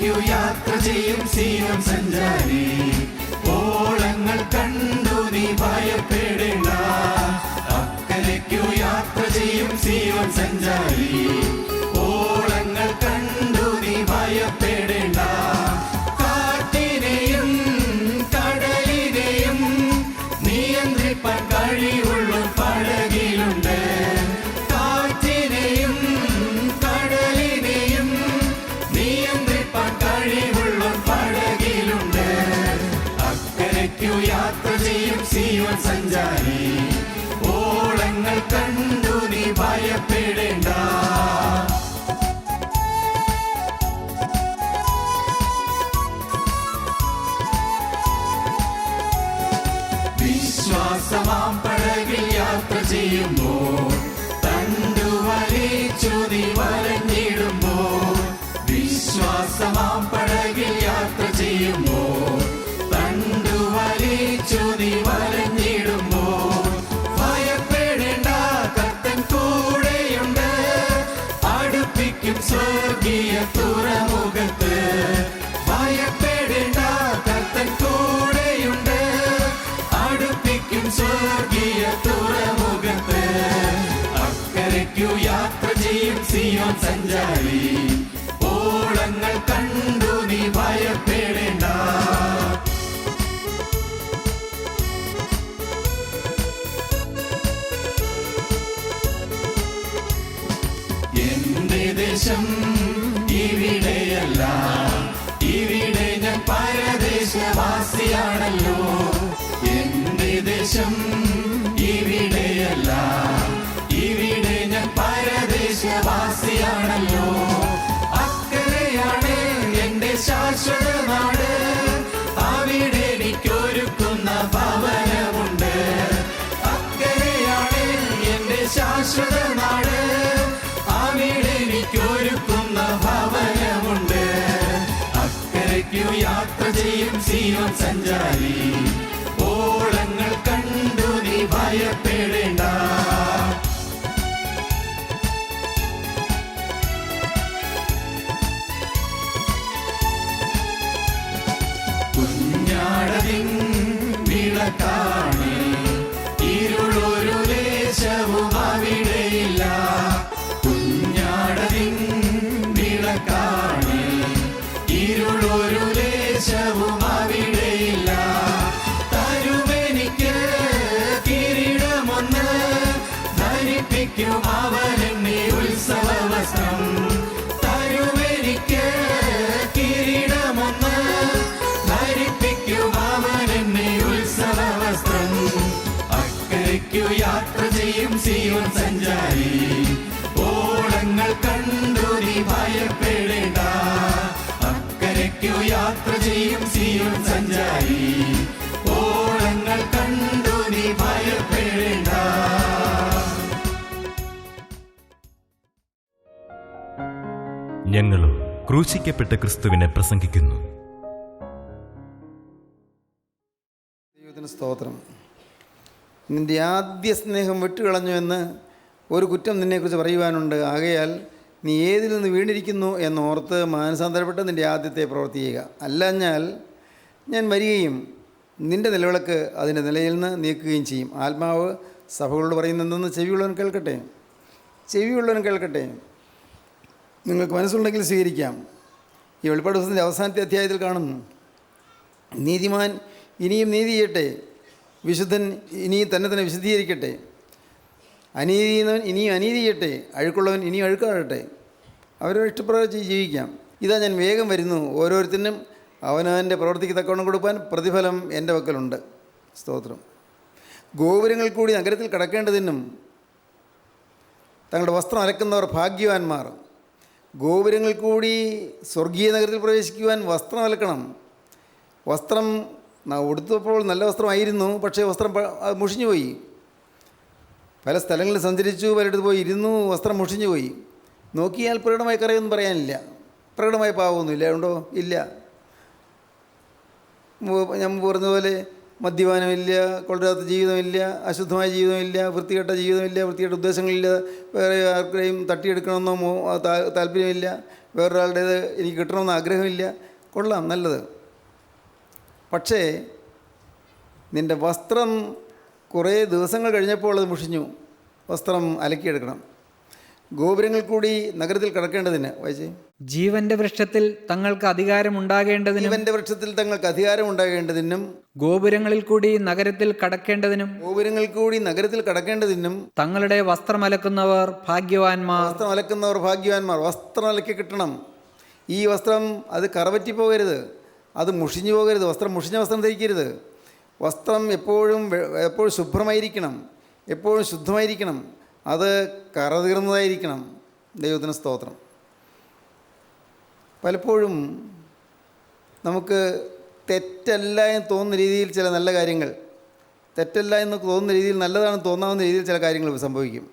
അക്കരയ്ക്കു യാത്ര ചെയ്യും സീയോൻ സഞ്ചാരി, ഓളങ്ങൾ കണ്ടു നീ ഭയപ്പെടേണ്ട. അക്കരയ്ക്കു യാത്ര ചെയ്യും സീയോൻ സഞ്ചാരി, ഓളങ്ങൾ കണ്ടു നീ ഭയപ്പെടേണ്ട. കാറ്റിനെയും കടലിനെയും നിയന്ത്രിപ്പാൻ കഴിവുള്ള പടകിലുണ്ട്. കാറ്റിനെയും കടലിനെയും നിയന്ത്രിപ്പാൻ കഴിവുള്ള പടകിലുണ്ട്. അക്കരയ്ക്കു യാത്ര ചെയ്യും സീയോൻ സഞ്ചാരി, ഓളങ്ങൾ കണ്ടു നീ ഭയപ്പെടേണ്ട. വിശ്വാസമാം പടകിൽ യാത്ര ചെയ്യുമ്പോൾ തണ്ടുവലിച്ചു നീ വലഞ്ഞിടുമ്പോൾ. വിശ്വാസമാം പടകിൽ യാത്ര ചെയ്യുമ്പോൾ തണ്ടുവലിച്ചു നീ വലഞ്ഞിടുമ്പോൾ. ഭയപ്പെടേണ്ട, കർത്തൻ കൂടെയുണ്ട്, അടുപ്പിക്കും സ്വർഗീയ തുറമുഖത്ത്. ഭയപ്പെടേണ്ട, കർത്തൻ കൂടെയുണ്ട്, അടുപ്പിക്കും സ്വർഗീയ തുറമുഖത്ത്. അക്കരയ്ക്കു യാത്ര ചെയ്യും സീയോൻ സഞ്ചാരി, ഓളങ്ങൾ കണ്ടു നീ ഭയപ്പെടേണ്ട. എന്റെ ദേശം ഇവിടെയല്ല, ഇവിടെ ഞാൻ പരദേശവാസിയാണല്ലോ. എന്റെ ദേശം ഇവിടെയല്ല, ഇവിടെ ഞാൻ പരദേശവാസിയാണല്ലോ. അക്കരയാണ് എന്റെ ശാശ്വത നാട്, അവിടെ എനിക്കൊരുക്കുന്ന ഭവനമുണ്ട്. അക്കരയാണ് എന്റെ ശാശ്വത നാട്, അവിടെ എനിക്കൊരുക്കുന്ന ഭവനമുണ്ട്. അക്കരയ്ക്കു യാത്ര ചെയ്യും സീയോൻ സഞ്ചാരി, ഓളങ്ങൾ കണ്ടു നീ ഭയപ്പെടേണ്ട. കുഞ്ഞാടതിൻ വിളക്കാണ്, ഇരുളൊരു ലേശവും അവിടെയില്ല. കുഞ്ഞാടതിൻ വിളക്കാണ്, ഇരുളൊരു ലേശവും അവിടെയില്ല. തരുമെനിക്ക് കിരീടമൊന്ന്, ധരിപ്പിക്കും അവനെന്നെ ഉത്സവവസ്ത്രം. തരുമെനിക്ക് കിരീടമൊന്ന്, ധരിപ്പിക്കും അവനെന്നെ ഉത്സവവസ്ത്രം. അക്കരയ്ക്കു യാത്ര ചെയ്യും സീയോൻ സഞ്ചാരി, ഓളങ്ങൾ കണ്ടു നീ ഭയപ്പെടേണ്ട. അക്കരയ്ക്കു യാത്ര ചെയ്യും സീയോൻ സഞ്ചാരി, ഓളങ്ങൾ കണ്ടു നീ ഭയപ്പെടേണ്ട. ഞങ്ങളും ക്രൂശിക്കപ്പെട്ട ക്രിസ്തുവിനെ പ്രസംഗിക്കുന്നു. ദൈവത്തിന് സ്തോത്രം. നിന്റെ ആദ്യ സ്നേഹം വിട്ടുകളഞ്ഞു എന്ന് ഒരു കുറ്റം നിന്നെക്കുറിച്ച് പറയുവാനുണ്ട്. ആകയാൽ നീ ഏതിൽ നിന്ന് വീണിരിക്കുന്നു എന്നോർത്ത് മാനസാന്തരപ്പെട്ട് നിൻ്റെ ആദ്യത്തെ പ്രവൃത്തി ചെയ്യുക. അല്ലഞ്ഞാൽ ഞാൻ വരികയും നിൻ്റെ നിലവിളക്ക് അതിൻ്റെ നിലയിൽ നിന്ന് നീക്കുകയും ചെയ്യും. ആത്മാവ് സഭകളോട് പറയുന്നതെന്ന് ചെവിയുള്ളവൻ കേൾക്കട്ടെ, ചെവിയുള്ളവൻ കേൾക്കട്ടെ. നിങ്ങൾക്ക് മനസ്സുണ്ടെങ്കിൽ സ്വീകരിക്കാം. ഈ വെളിപ്പാട് പുസ്തകത്തിൻ്റെ അവസാനത്തെ അധ്യായത്തിൽ കാണുന്നു, നീതിമാൻ ഇനിയും നീതി ചെയ്യട്ടെ, വിശുദ്ധൻ ഇനിയും തന്നെ തന്നെ വിശുദ്ധീകരിക്കട്ടെ, അനീതി ചെയ്യുന്നവൻ ഇനിയും അനീതി ചെയ്യട്ടെ, അഴുക്കുള്ളവൻ ഇനിയും അഴുക്കാടട്ടെ. അവരവരുടെ ഇഷ്ടപ്രകാരം ജീവിക്കാം. ഇതാ ഞാൻ വേഗം വരുന്നു, ഓരോരുത്തരും അവനവൻ്റെ പ്രവൃത്തിക്ക് തക്കവണ്ണം കൊടുക്കാൻ പ്രതിഫലം എൻ്റെ പക്കലുണ്ട്. സ്തോത്രം. ഗോപുരങ്ങൾ കൂടി നഗരത്തിൽ കടക്കേണ്ടതിനും തങ്ങളുടെ വസ്ത്രം അലക്കുന്നവർ ഭാഗ്യവാന്മാർ. ഗോപുരങ്ങൾ കൂടി സ്വർഗീയ നഗരത്തിൽ പ്രവേശിക്കുവാൻ വസ്ത്രം അലക്കണം. വസ്ത്രം ഉടുത്തപ്പോൾ നല്ല വസ്ത്രമായിരുന്നു, പക്ഷേ വസ്ത്രം അത് മുഷിഞ്ഞുപോയി. പല സ്ഥലങ്ങളിൽ സഞ്ചരിച്ചു, പലയിടത്ത് പോയി ഇരുന്നു, വസ്ത്രം മുഷിഞ്ഞുപോയി. നോക്കിയാൽ പ്രകടമായ കറയൊന്നും പറയാനില്ല, പ്രകടമായ പാവമൊന്നുമില്ല. ഉണ്ടോ? ഇല്ല. ഞാൻ പറഞ്ഞതുപോലെ മദ്യപാനമില്ല, കൊള്ളരാത്ത ജീവിതമില്ല, അശുദ്ധമായ ജീവിതമില്ല, വൃത്തികെട്ട ജീവിതമില്ല, വൃത്തികെട്ട ഉദ്ദേശങ്ങളില്ല, വേറെ ആർക്കെയും തട്ടിയെടുക്കണമെന്നോ താല്പര്യമില്ല, വേറൊരാളുടേത് എനിക്ക് കിട്ടണമെന്ന് ആഗ്രഹമില്ല. കൊള്ളാം, നല്ലത്. പക്ഷേ നിൻ്റെ വസ്ത്രം കുറേ ദിവസങ്ങൾ കഴിഞ്ഞപ്പോൾ അത് മുഷിഞ്ഞു. വസ്ത്രം അലക്കിയെടുക്കണം. ഗോപുരങ്ങൾ കൂടി നഗരത്തിൽ കടക്കേണ്ടതിന് വായിച്ചേ. ജീവന്റെ വൃക്ഷത്തിൽ തങ്ങൾക്ക് അധികാരമുണ്ടാകേണ്ടതിനും ജീവന്റെ വൃക്ഷത്തിൽ തങ്ങൾക്ക് അധികാരമുണ്ടാകേണ്ടതിനും ഗോപുരങ്ങളിൽ കൂടി നഗരത്തിൽ കടക്കേണ്ടതിനും ഗോപുരങ്ങളിൽ കൂടി നഗരത്തിൽ കടക്കേണ്ടതിനും തങ്ങളുടെ വസ്ത്രം അലക്കുന്നവർ ഭാഗ്യവാന്മാർ. വസ്ത്രം അലക്കുന്നവർ ഭാഗ്യവാന്മാർ. വസ്ത്രം അലക്കി കിട്ടണം. ഈ വസ്ത്രം അത് കറവറ്റി പോകരുത്, അത് മുഷിഞ്ഞു പോകരുത്. വസ്ത്രം മുഷിഞ്ഞ വസ്ത്രം ധരിക്കരുത്. വസ്ത്രം എപ്പോഴും ശുഭ്രമായിരിക്കണം, എപ്പോഴും ശുദ്ധമായിരിക്കണം. അത് കറതീർന്നതായിരിക്കണം. ദൈവത്തിന് സ്തോത്രം. പലപ്പോഴും നമുക്ക് തെറ്റല്ല എന്ന് തോന്നുന്ന രീതിയിൽ ചില നല്ല കാര്യങ്ങൾ, തെറ്റല്ല എന്ന് തോന്നുന്ന രീതിയിൽ നല്ലതാണെന്ന് തോന്നാവുന്ന രീതിയിൽ ചില കാര്യങ്ങൾ സംഭവിക്കും.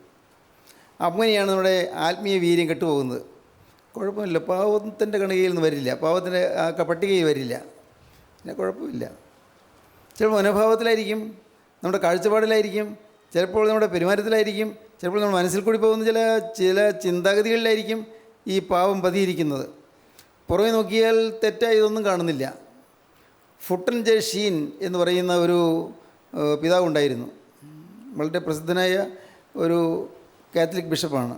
അങ്ങനെയാണ് നമ്മുടെ ആത്മീയ വീര്യം കെട്ടുപോകുന്നത്. കുഴപ്പമില്ല, പാവത്തിൻ്റെ കണികയിൽ നിന്ന് വരില്ല, പാവത്തിൻ്റെ പട്ടികയിൽ വരില്ല, പിന്നെ കുഴപ്പമില്ല. ചിലപ്പോൾ മനോഭാവത്തിലായിരിക്കും, നമ്മുടെ കാഴ്ചപ്പാടിലായിരിക്കും, ചിലപ്പോൾ നമ്മുടെ പെരുമാറ്റത്തിലായിരിക്കും, ചിലപ്പോൾ നമ്മുടെ മനസ്സിൽ കൂടി പോകുന്ന ചില ചിന്താഗതികളിലായിരിക്കും ഈ പാവം പതിയിരിക്കുന്നത്. പുറമെ നോക്കിയാൽ തെറ്റായി ഇതൊന്നും കാണുന്നില്ല. ഫുട്ടൻ ജെ ഷീൻ എന്ന് പറയുന്ന ഒരു പിതാവുണ്ടായിരുന്നു. വളരെ പ്രസിദ്ധനായ ഒരു കാത്തലിക് ബിഷപ്പാണ്,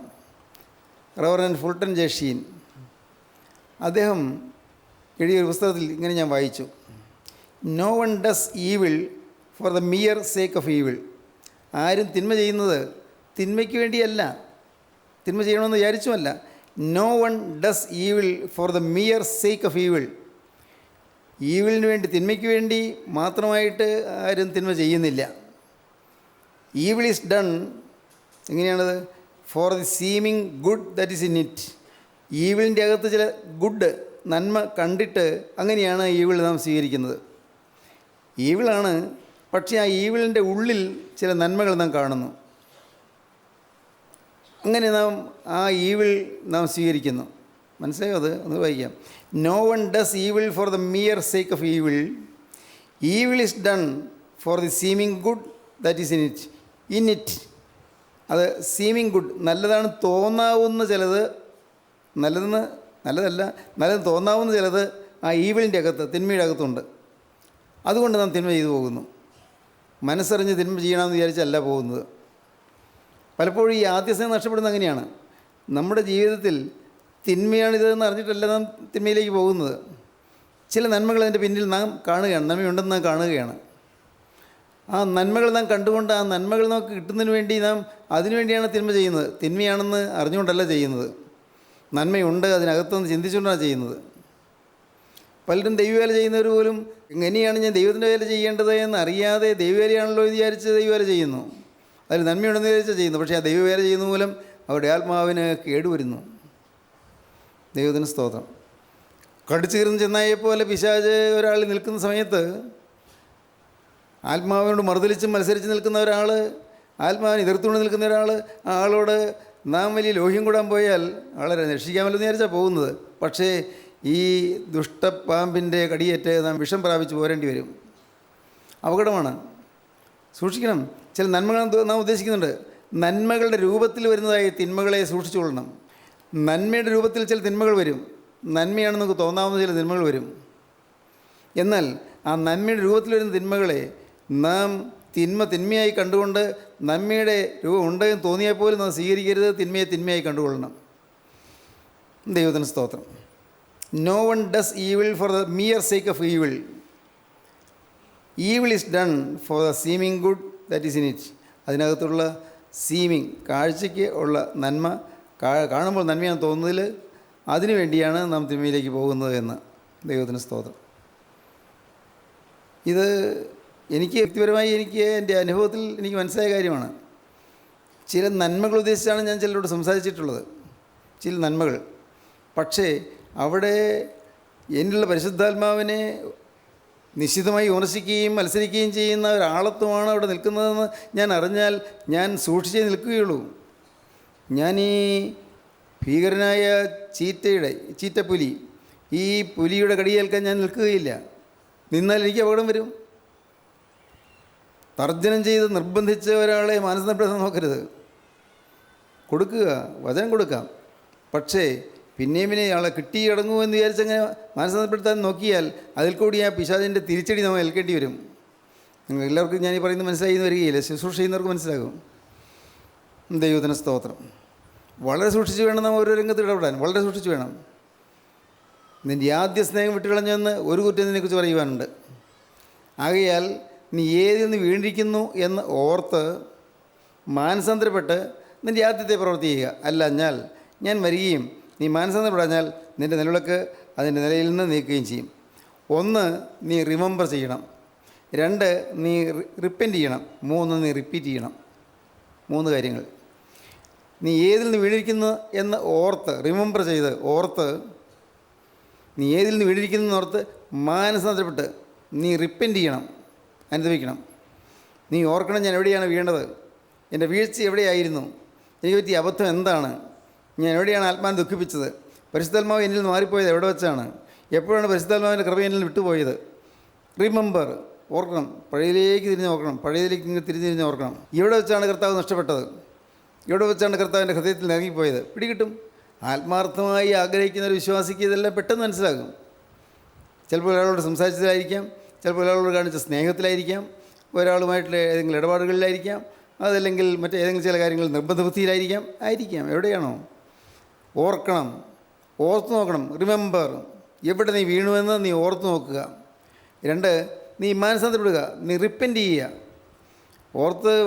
റവറൻ ഫുൾട്ടൻ ജെ ഷീൻ. അദ്ദേഹം എഴുതിയൊരു പുസ്തകത്തിൽ ഇങ്ങനെ ഞാൻ വായിച്ചു: no one does evil for the mere sake of evil. ആരും തിന്മ ചെയ്യുന്നത് തിന്മയ്ക്ക് വേണ്ടിയല്ല, തിന്മ ചെയ്യണമെന്ന് വിചാരിച്ചുമല്ല. No one does evil for the mere sake of evil. ഈവിളിന് വേണ്ടി, തിന്മയ്ക്ക് വേണ്ടി മാത്രമായിട്ട് ആരും തിന്മ ചെയ്യുന്നില്ല. ഈവിൾ ഈസ് ഡൺ, എങ്ങനെയാണത്? For the seeming good that is in it. ഈവിളിൻ്റെ അകത്ത് ചില ഗുഡ്, നന്മ കണ്ടിട്ട് അങ്ങനെയാണ് ഈവിൾ നാം സ്വീകരിക്കുന്നത്. ഈവിളാണ്, പക്ഷേ ആ ഈവിളിൻ്റെ ഉള്ളിൽ ചില നന്മകൾ നാം കാണുന്നു. അങ്ങനെ നാം ആ ഈവിൾ നാം സ്വീകരിക്കുന്നു. മനസ്സിലായോ? അത് ഒന്ന് വായിക്കാം. No one does evil for the mere sake of evil. Evil is done for the seeming good that is in it. അത് സീമിങ് ഗുഡ്, നല്ലതാണ് തോന്നാവുന്ന ചിലത്, നല്ലത് തോന്നാവുന്ന ചിലത് ആ ഈവിളിൻ്റെ അകത്ത്, തിന്മയുടെ അകത്തുണ്ട്. അതുകൊണ്ട് നാം തിന്മ ചെയ്തു പോകുന്നു. മനസ്സറിഞ്ഞ് തിന്മ ചെയ്യണമെന്ന് വിചാരിച്ചല്ല പോകുന്നത്. പലപ്പോഴും ഈ ആദ്യസ്നേഹം നഷ്ടപ്പെടുന്നത് അങ്ങനെയാണ്. നമ്മുടെ ജീവിതത്തിൽ തിന്മയാണിതെന്ന് അറിഞ്ഞിട്ടല്ല നാം തിന്മയിലേക്ക് പോകുന്നത്. ചില നന്മകൾ അതിൻ്റെ പിന്നിൽ നാം കാണുകയാണ്, നന്മയുണ്ടെന്ന് നാം കാണുകയാണ്. ആ നന്മകൾ നാം കണ്ടുകൊണ്ട് ആ നന്മകൾ നമുക്ക് കിട്ടുന്നതിന് വേണ്ടി നാം അതിനുവേണ്ടിയാണ് തിന്മ ചെയ്യുന്നത്. തിന്മയാണെന്ന് അറിഞ്ഞുകൊണ്ടല്ല ചെയ്യുന്നത്, നന്മയുണ്ട് അതിനകത്തുനിന്ന് ചിന്തിച്ചുകൊണ്ടാണ് ചെയ്യുന്നത്. പലരും ദൈവവേല ചെയ്യുന്നവർ പോലും എങ്ങനെയാണ് ഞാൻ ദൈവത്തിൻ്റെ വേല ചെയ്യേണ്ടത് എന്ന് അറിയാതെ ദൈവവേലയാണല്ലോ എന്ന് വിചാരിച്ച് ദൈവവേല ചെയ്യുന്നു. അതിൽ നന്മയുണ്ടെന്ന് വിചാരിച്ചാൽ ചെയ്യുന്നു. പക്ഷേ ആ ദൈവവേല ചെയ്യുന്ന മൂലം അവരുടെ ആത്മാവിന് കേടുവരുന്നു. ദൈവത്തിന് സ്തോത്രം. കടിച്ചു കീർന്ന് ചെന്നായെപ്പോലെ പിശാച് ഒരാൾ നിൽക്കുന്ന സമയത്ത് ആത്മാവിനോട് മറുതലിച്ച് മത്സരിച്ച് നിൽക്കുന്ന ഒരാൾ, ആത്മാവിനെ എതിർത്തുകൊണ്ട് നിൽക്കുന്ന ഒരാൾ, ആ ആളോട് നാം വലിയ ലോഹ്യം കൂടാൻ പോയാൽ ആളെ രക്ഷിക്കാമല്ലോ എന്ന് വിചാരിച്ചാൽ പോകുന്നത്. പക്ഷേ ഈ ദുഷ്ടപ്പാമ്പിൻ്റെ കടിയേറ്റ് നാം വിഷം പ്രാപിച്ച് പോരേണ്ടി വരും. അപകടമാണ്, സൂക്ഷിക്കണം. ചില നന്മകൾ നാം ഉദ്ദേശിക്കുന്നുണ്ട്. നന്മകളുടെ രൂപത്തിൽ വരുന്നതായി തിന്മകളെ സൂക്ഷിച്ചുകൊള്ളണം. നന്മയുടെ രൂപത്തിൽ ചില തിന്മകൾ വരും, നന്മയാണെന്ന് നമുക്ക് തോന്നാവുന്ന ചില തിന്മകൾ വരും. എന്നാൽ ആ നന്മയുടെ രൂപത്തിൽ വരുന്ന തിന്മകളെ നാം തിന്മയായി കണ്ടുകൊണ്ട് നന്മയുടെ രൂപം ഉണ്ടെന്ന് തോന്നിയാൽ പോലും നാം സ്വീകരിക്കരുത്. തിന്മയായി കണ്ടുകൊള്ളണം. ദൈവത്തിന് സ്തോത്രം. No one does evil for the mere sake of evil. Evil is done for the seeming good that is in it. അതിനകത്തുള്ള സീമിങ്, കാഴ്ചയ്ക്ക് ഉള്ള നന്മ, കാണുമ്പോൾ നന്മയാണെന്ന് തോന്നുന്നതിൽ, അതിനു വേണ്ടിയാണ് നാം തിന്മയിലേക്ക് പോകുന്നത് എന്ന്. ദൈവത്തിന് സ്തോത്രം. ഇത് എനിക്ക് വ്യക്തിപരമായി എൻ്റെ അനുഭവത്തിൽ എനിക്ക് മനസ്സിലായ കാര്യമാണ്. ചില നന്മകൾ ഉദ്ദേശിച്ചാണ് ഞാൻ ചിലരോട് സംസാരിച്ചിട്ടുള്ളത്, ചില നന്മകൾ. പക്ഷേ അവിടെ എന്നിലുള്ള പരിശുദ്ധാത്മാവിനെ നിശ്ചിതമായി വിമർശിക്കുകയും മത്സരിക്കുകയും ചെയ്യുന്ന ഒരാളത്വമാണ് അവിടെ നിൽക്കുന്നതെന്ന് ഞാൻ അറിഞ്ഞാൽ ഞാൻ സൂക്ഷിച്ചേ നിൽക്കുകയുള്ളൂ. ഞാൻ ഈ ഭീകരനായ ചീറ്റപ്പുലി, ഈ പുലിയുടെ കടിയേൽക്കാൻ ഞാൻ നിൽക്കുകയില്ല. നിന്നാൽ എനിക്ക് അപകടം വരും. തർജ്ജനം ചെയ്ത് നിർബന്ധിച്ച ഒരാളെ മാനസാന്തരപ്പെടുത്താൻ നോക്കരുത്. കൊടുക്കുക, വചനം കൊടുക്കാം. പക്ഷേ പിന്നെയും പിന്നെ ആളെ കിട്ടിയടങ്ങുമെന്ന് വിചാരിച്ചങ്ങനെ മാനസാന്തരപ്പെടുത്താൻ നോക്കിയാൽ അതിൽ കൂടി ആ പിശാചിൻ്റെ തിരിച്ചടി നമ്മൾ ഏൽക്കേണ്ടി വരും. നിങ്ങൾ എല്ലാവർക്കും ഞാൻ ഈ പറയുന്നത് മനസ്സിലായി എന്ന് വരികയില്ല. ശുശ്രൂഷ ചെയ്യുന്നവർക്ക് മനസ്സിലാകും. ദൈവത്തിന് സ്തോത്രം. വളരെ സൂക്ഷിച്ച് വേണം നാം ഓരോ രംഗത്ത് ഇടപെടാൻ. വളരെ സൂക്ഷിച്ച് വേണം. നിൻ്റെ ആദ്യ സ്നേഹം വിട്ടുകളഞ്ഞെന്ന് ഒരു കുറ്റം നിന്നെക്കുറിച്ച് പറയുവാനുണ്ട്. ആകയാൽ നീ ഏതിൽ നിന്ന് വീണിരിക്കുന്നു എന്ന് ഓർത്ത് മാനസാന്തരപ്പെട്ട് നിൻ്റെ ആദ്യത്തെ പ്രവൃത്തി ചെയ്യുക. അല്ലഞ്ഞാൽ ഞാൻ വരികയും നീ മാനസാന്തരപ്പെടാഞ്ഞാൽ നിൻ്റെ നിലവിളക്ക് അതിൻ്റെ നിലയിൽ നിന്ന് നീക്കുകയും ചെയ്യും. 1, നീ റിമെമ്പർ ചെയ്യണം. 2, നീ റിപ്പൻറ്റ് ചെയ്യണം. 3, നീ റിപ്പീറ്റ് ചെയ്യണം. 3 കാര്യങ്ങൾ. നീ ഏതിൽ നിന്ന് വീണിരിക്കുന്നു എന്ന് ഓർത്ത്, റിമെമ്പർ ചെയ്ത് ഓർത്ത്, നീ ഏതിൽ നിന്ന് വീണിരിക്കുന്നു ഓർത്ത് മാനസാന്തരപ്പെട്ട് നീ റിപ്പൻറ്റ് ചെയ്യണം, അനുഭവിക്കണം. നീ ഓർക്കണം, ഞാൻ എവിടെയാണ് വീണത്, എൻ്റെ വീഴ്ച എവിടെയായിരുന്നു, എനിക്ക് പറ്റിയ അബദ്ധം എന്താണ്, ഞാൻ എവിടെയാണ് ആത്മാവിനെ ദുഃഖിപ്പിച്ചത്, പരിശുദ്ധാത്മാവ് എന്നിൽ നിന്ന് മാറിപ്പോയത് എവിടെ വെച്ചാണ്, എപ്പോഴാണ് പരിശുദ്ധാത്മാവിൻ്റെ കൃപ എന്നിൽ നിന്ന് വിട്ടുപോയത്. റിമെമ്പർ, ഓർക്കണം, പഴയതിലേക്ക് തിരിഞ്ഞ് ഓർക്കണം, പഴയതിലേക്ക് നിങ്ങൾ തിരിഞ്ഞ് ഓർക്കണം. ഇവിടെ വെച്ചാണ് കർത്താവ് നഷ്ടപ്പെട്ടത്, ഇവിടെ വെച്ചാണ് കർത്താവിൻ്റെ ഹൃദയത്തിൽ ഇറങ്ങിപ്പോയത്. പിടികിട്ടും. ആത്മാർത്ഥമായി ആഗ്രഹിക്കുന്ന ഒരു വിശ്വാസിക്ക് ഇതെല്ലാം പെട്ടെന്ന് മനസ്സിലാകും. ചിലപ്പോൾ ഒരാളോട് സംസാരിച്ചതിലായിരിക്കാം, ചിലപ്പോൾ ഒരാളോട് കാണിച്ച സ്നേഹത്തിലായിരിക്കാം, ഒരാളുമായിട്ടുള്ള ഏതെങ്കിലും ഇടപാടുകളിലായിരിക്കാം, അതല്ലെങ്കിൽ മറ്റേതെങ്കിലും ചില കാര്യങ്ങൾ നിർബന്ധ ബുദ്ധിയിലായിരിക്കാം. എവിടെയാണോ ഓർക്കണം, ഓർത്ത് നോക്കണം. റിമെമ്പർ, എവിടെ നീ വീണുവെന്ന് നീ ഓർത്ത് നോക്കുക. 2, നീ മാനസാന്തരപ്പെടുക, നീ റിപ്പൻറ്റ് ചെയ്യുക.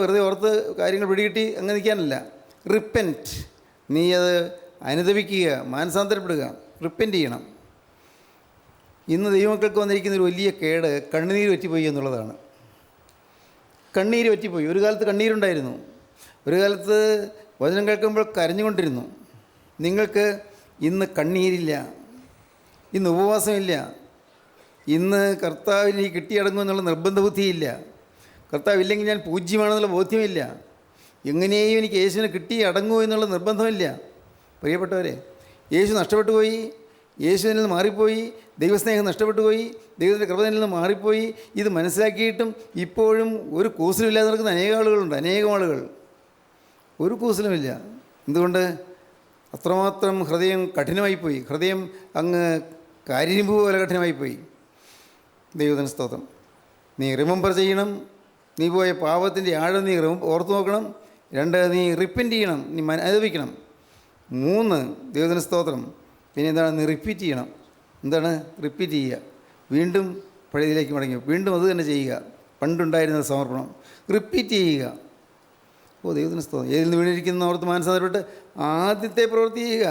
വെറുതെ ഓർത്ത് കാര്യങ്ങൾ പിടികിട്ടി അങ്ങനെ നിൽക്കാനല്ല. റിപ്പൻറ്റ്, നീ അത് അനുദപിക്കുക, മാനസാന്തരപ്പെടുക, റിപ്പൻറ്റ് ചെയ്യണം. ഇന്ന് ദൈവമക്കൾക്ക് വന്നിരിക്കുന്നൊരു വലിയ കേട് കണ്ണുനീര് പറ്റിപ്പോയി എന്നുള്ളതാണ്. കണ്ണീര് പറ്റിപ്പോയി. ഒരു കാലത്ത് കണ്ണീരുണ്ടായിരുന്നു, ഒരു കാലത്ത് വചനം കേൾക്കുമ്പോൾ കരഞ്ഞുകൊണ്ടിരുന്നു. നിങ്ങൾക്ക് ഇന്ന് കണ്ണീരില്ല, ഇന്ന് ഉപവാസമില്ല, ഇന്ന് കർത്താവിന് കിട്ടിയടങ്ങുമെന്നുള്ള നിർബന്ധ ബുദ്ധിയില്ല, കർത്താവില്ലെങ്കിൽ ഞാൻ പൂജ്യമാണെന്നുള്ള ബോധ്യമില്ല, എങ്ങനെയും എനിക്ക് യേശുവിനെ കിട്ടി അടങ്ങുമോ എന്നുള്ള നിർബന്ധമില്ല. പ്രിയപ്പെട്ടവരെ, യേശു നഷ്ടപ്പെട്ടു പോയി, യേശുവിൽ നിന്ന് മാറിപ്പോയി, ദൈവസ്നേഹം നഷ്ടപ്പെട്ടു പോയി, ദൈവത്തിൻ്റെ കൃപയിൽ നിന്ന് മാറിപ്പോയി. ഇത് മനസ്സിലാക്കിയിട്ടും ഇപ്പോഴും ഒരു കൂസലുമില്ലാതെ നടക്കുന്ന അനേകം ആളുകൾ ഒരു കൂസലുമില്ല. എന്തുകൊണ്ട്? അത്രമാത്രം ഹൃദയം കഠിനമായിപ്പോയി, ഹൃദയം അങ്ങ് കാരിരുമ്പ് പോലെ കഠിനമായിപ്പോയി. ദൈവത്തിന് സ്തോത്രം. നീ റിമെമ്പർ ചെയ്യണം, നീ പോയ പാപത്തിൻ്റെ ആഴം നീ ഓർത്തു നോക്കണം. 2, നീ റിപ്പൻറ്റ് ചെയ്യണം, നീ അനുഭവിക്കണം. 3, ദൈവത്തിന് സ്തോത്രം, പിന്നെ എന്താണ്? നീ റിപ്പീറ്റ് ചെയ്യണം. എന്താണ് റിപ്പീറ്റ് ചെയ്യുക? വീണ്ടും പഴയതിലേക്ക് മടങ്ങി വീണ്ടും അത് തന്നെ ചെയ്യുക. പണ്ടുണ്ടായിരുന്ന സമർപ്പണം റിപ്പീറ്റ് ചെയ്യുക. ദൈവത്തിന് സ്തോത്രം. ഏതിൽ നിന്ന് വീണിരിക്കുന്ന ഓർത്ത് മാനസാന്തരപ്പെട്ട് ആദ്യത്തെ പ്രവൃത്തി ചെയ്യുക.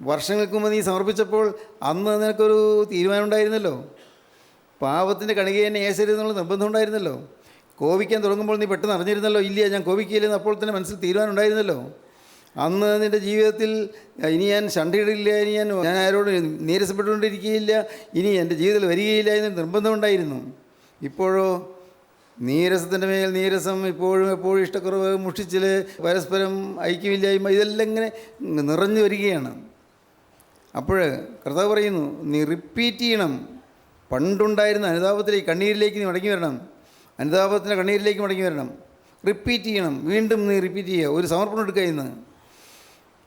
വർഷങ്ങൾക്ക് മുമ്പ് നീ സമർപ്പിച്ചപ്പോൾ അന്ന് നിനക്കൊരു തീരുമാനം ഉണ്ടായിരുന്നല്ലോ. പാപത്തിൻ്റെ കണിക തന്നെ ഏശരുതെന്നുള്ള നിർബന്ധം ഉണ്ടായിരുന്നല്ലോ. കോപിക്കാൻ തുടങ്ങുമ്പോൾ നീ പെട്ടെന്ന് അറിഞ്ഞിരുന്നല്ലോ, ഇല്ല ഞാൻ കോപിക്കില്ലെന്ന് അപ്പോൾ തന്നെ മനസ്സിൽ തീരുമാനം ഉണ്ടായിരുന്നല്ലോ. അന്ന് നിൻ്റെ ജീവിതത്തിൽ ഇനി ഞാൻ ശണ്ടയിടില്ല, ഇനി ഞാൻ ആരോട് നീരസപ്പെട്ടുകൊണ്ടിരിക്കുകയില്ല, ഇനി എൻ്റെ ജീവിതത്തിൽ വരികയില്ല എന്ന് നിർബന്ധമുണ്ടായിരുന്നു. ഇപ്പോഴോ നീരസത്തിൻ്റെ മേൽ നീരസം, എപ്പോഴും ഇഷ്ടക്കുറവ്, മുഷിച്ചിൽ, പരസ്പരം ഐക്യമില്ലായ്മ, ഇതെല്ലാം ഇങ്ങനെ നിറഞ്ഞു വരികയാണ്. അപ്പോൾ കർത്താവ് പറയുന്നു, നീ റിപ്പീറ്റ് ചെയ്യണം. പണ്ടുണ്ടായിരുന്ന അനുതാപത്തിലേക്ക്, കണ്ണീരിലേക്ക് നീ മടങ്ങി വരണം. അനുതാപത്തിൻ്റെ കണ്ണീരിലേക്ക് മടങ്ങി വരണം. റിപ്പീറ്റ് ചെയ്യണം. വീണ്ടും നീ റിപ്പീറ്റ് ചെയ്യുക. ഒരു സമർപ്പണം എടുക്കുക. ഇന്ന്